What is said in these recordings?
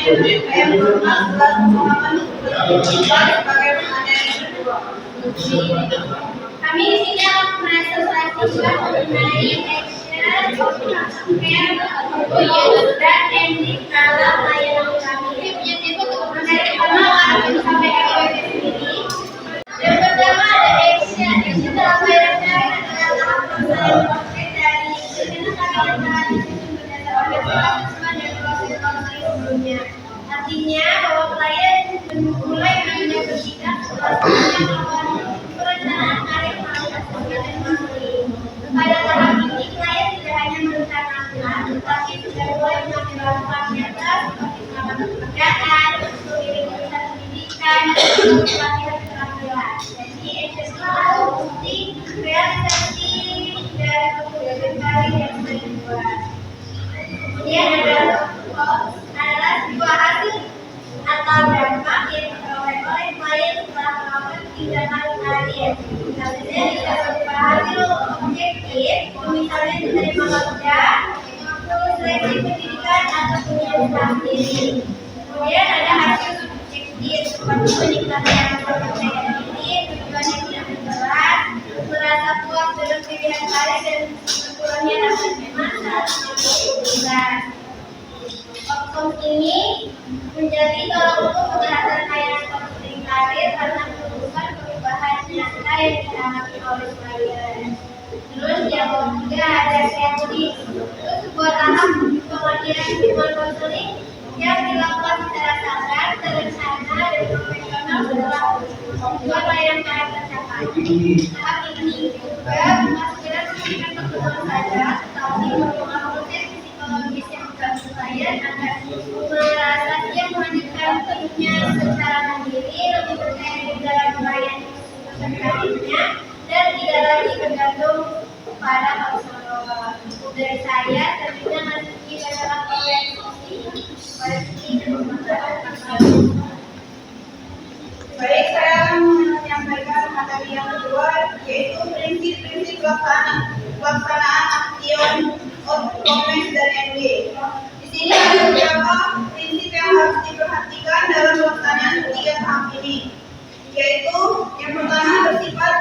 Kami di sini akan menasihatikan mengenai action, dan ending dalam layanan kami. Dari pertama akan sampai ke sini. Yang pertama ada action. Action dalam layanan kami adalah tahap pelaksanaan konkret dari kegiatan kami yang berdasarkan dan proses sebelumnya. Artinya bahwa klien mulai mengambil bersikap setelah melakukan perencanaan area kualitas dan marketing. Pada tahap ini klien tidak hanya merencanakan, tetapi sudah mulai mengambil langkah nyata seperti penawaran pekerjaan, memilih jurusan pendidikan, dan pelatihan keterampilan. Jadi adalah bukti realisasi dari kemudahan karir yang sudah dibuat. Kemudian adalah sebuah hasil atau dampak yang diperoleh oleh klien setelah melakukan 3 kali karir. Misalnya bisa berupa hasil objektif, misalnya diterima kerja, lulus seleksi pendidikan atau punya usaha sendiri. Kemudian ada hasil subjektif seperti peningkatan kepercayaan diri, tujuan yang tidak berat, merasa puas dengan pilihan karir dan berkurangnya rasa cemas saat mengambil keputusan. Outcome ini menjadi tolak ukur kejahatan layanan konseling karir karena menemukan perubahan nyata yang dialami oleh klien. Terus yang ketiga ada setting, itu sebuah tahap pengertian hubungan konseling yang dilakukan secara sadar, terencana, dan profesional setelah tujuan layanan karir tercapai. Tahap ini juga bukan sekedar memberikan pertolongan saja, tetapi merupakan proses psikologis yang membantu klien agar merasa siap melanjutkan hidupnya secara mandiri, lebih percaya diri dalam melayani karirnya, dan tidak lagi bergantung pada konselor. Dari saya, tentunya masih adalah koreksi Baik, saya akan menyampaikan materi yang kedua, yaitu prinsip-prinsip pelaksanaan action, outcomes, dan ending. Di sini ada beberapa prinsip yang harus diperhatikan dalam pelaksanaan 3 tahap ini, yaitu yang pertama bersifat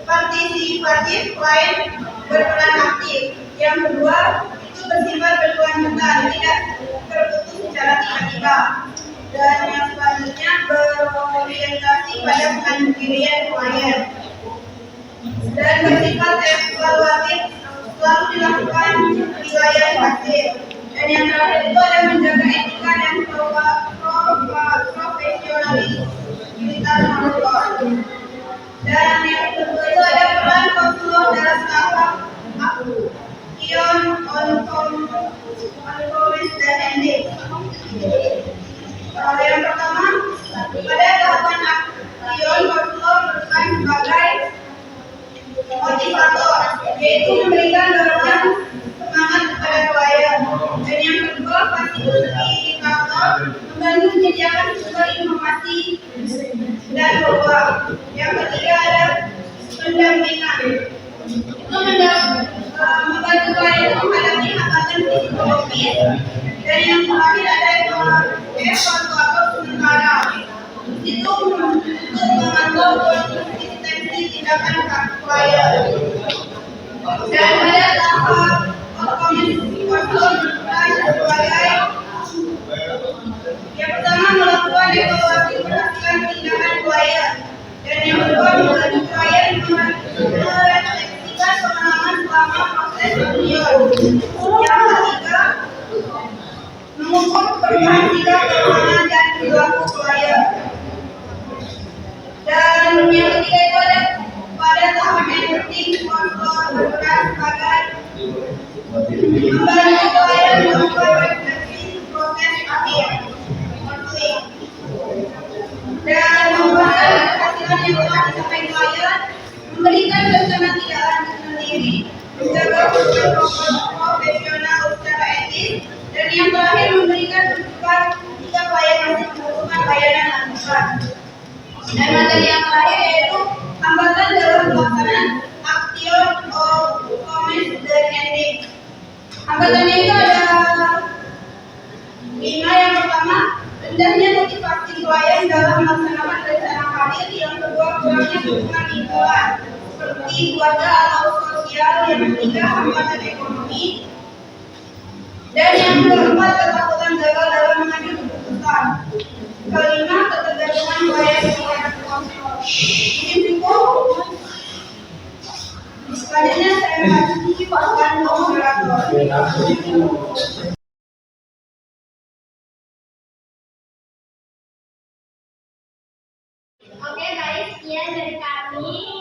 partisipatif, klien berperan aktif. Yang kedua itu bersifat berkelanjutan, tidak terputus secara tiba-tiba. Dan yang selanjutnya berorientasi pada kemandirian klien. Dan bersifat evaluatif, selalu dilakukan penilaian hasil. Dan yang terakhir itu ada menjaga etika dan profesionalitas konselor. Dan yang kedua itu ada peran konselor dalam tahap action, outcomes, dan ending. Yang pertama, pada tahapan action, konselor berperan sebagai motivator, yaitu memberikan dorongan semangat kepada klien. Dan yang kedua, fasilitator, membantu menyediakan sumber informasi dan peluang. Yang ketiga ada pendampingan, itu membantu klien menghadapi hambatan psikologis. Dan yang terakhir ada evaluator sementara, itu untuk memantau konsistensi tindakan klien. Dan pada tahap konselor sebagai yang pertama melakukan evaluasi keberhasilan tindakan klien, dan yang kedua membantu klien merefleksikan pengalaman selama proses action. Yang ketiga mengukur perubahan sikap, keuangan, dan perilaku klien. Dan yang ketiga itu ada pada tahap ending, konselor berperan sebagai membantu klien melakukan refleksi proses akhir konseling dan membuat keberhasilan yang telah dicapai klien, memberikan rencana tidak lanjut sendiri, menjaga hubungan profesional secara etis, dan yang terakhir memberikan rujukan jika klien masih membutuhkan layanan lanjutan. Dan materi yang terakhir yaitu hambatan dalam pelaksanaan action, outcomes, dan ending. Hambatannya itu ada lingkungan lingkungan seperti keluarga atau sosial, yang ketiga hambatan ekonomi, dan yang keempat ketakutan gagal dalam mengambil keputusan. Kelima, ketergantungan wilayah terhadap kontrol. Ini cukup. Selanjutnya saya kasih Pak moderator. Oke guys, sekian dari kami.